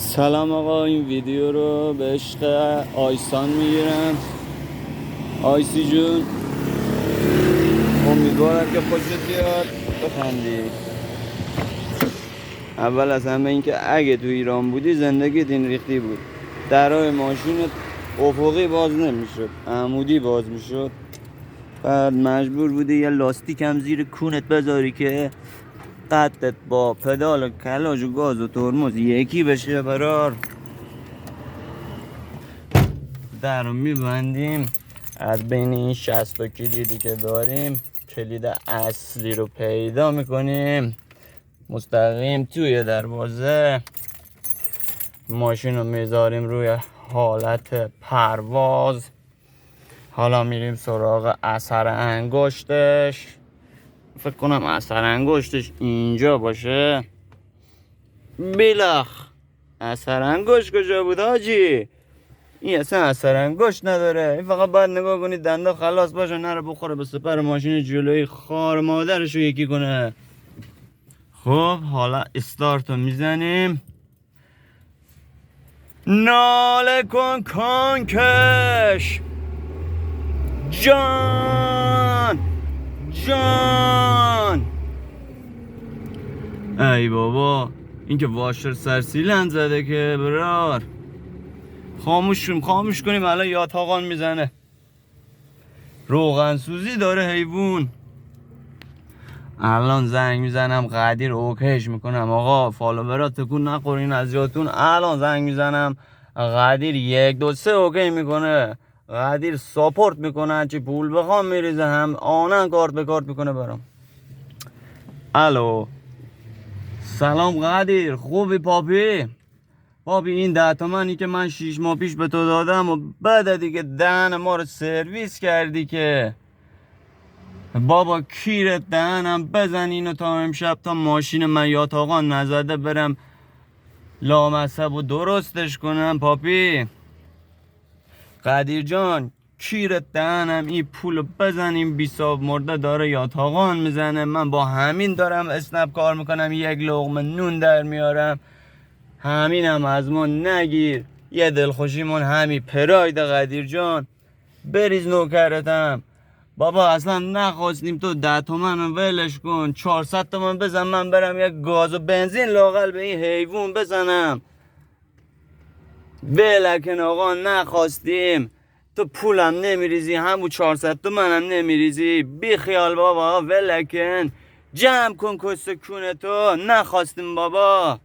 سلام آقا، این ویدیو رو به عشق آیسان میگیرم. آیسی جون، امیدوارم که خوشت بیاد، بخندی. اول از همه این که اگه تو ایران بودی زندگیت این ریختی بود. درای ماشینت افقی باز نمیشد، عمودی باز میشد. بعد مجبور بودی یه لاستیک هم زیر کونت بذاری که قدت با پدال و کلاژ و گاز و ترمز یکی بشه. برار در رو میبندیم. از بین این 60 کلیدی که داریم کلید اصلی رو پیدا میکنیم، مستقیم توی دروازه ماشین رو میذاریم روی حالت پرواز. حالا میریم سراغ اثر انگشتش. فکر کنم اثر انگشتش اینجا باشه. بیلخ، اثر انگشت کجا بود حاجی؟ این اصلا اثر انگشت نداره. این فقط باید نگاه کنید دنده خلاص باشه، نره بخوره به سپر ماشین جلوی خار مادرش رو یکی کنه. خب حالا استارت رو میزنیم. ناله کن کانکش جان جان. ای بابا، این که واشر سرسیلند زده که برار. خاموش کنیم. الان یاتاقان میزنه. روغن سوزی داره حیوان. الان زنگ میزنم قدیر اوکیش میکنم. آقا فالوورات تکون نخورین از جاتون. الان زنگ میزنم قدیر 1 2 3 اوکی میکنه. قدیر ساپورت میکنه، چی پول بخوام میریزه، هم آنن کارت به کارت میکنه برام. الو سلام قدیر، خوبی پاپی؟ پاپی این 10 تومنی که من 6 ماه پیش به تو دادم و بعد دیگه دهن ما رو سرویس کردی که. بابا کیرت دهنم بزن اینو تا امشب، تا ماشین من یاتاقا نزده برم لامصب و درستش کنم. پاپی قدیر جان، کیرت دهنم این پولو بزنیم. بیساب مرده داره یاتاقان میزنه، من با همین دارم اسنپ کار میکنم، 1 لقمه نون در میارم. همینم از ما نگیر، یه دلخوشیمون همین پراید. قدیر جان بریز نوکرتم. بابا اصلا نخواستیم، تو 10 تومن ولش کن. 400 تومن بزن من برم یک گاز و بنزین لاقل به این حیوان بزنم. ولکن آقا نخواستیم. تو پولم نمیریزی، همون 400 تومنم نمیریزی. بی خیال بابا، ولکن جمع کن کست کونه تو. نخواستیم بابا.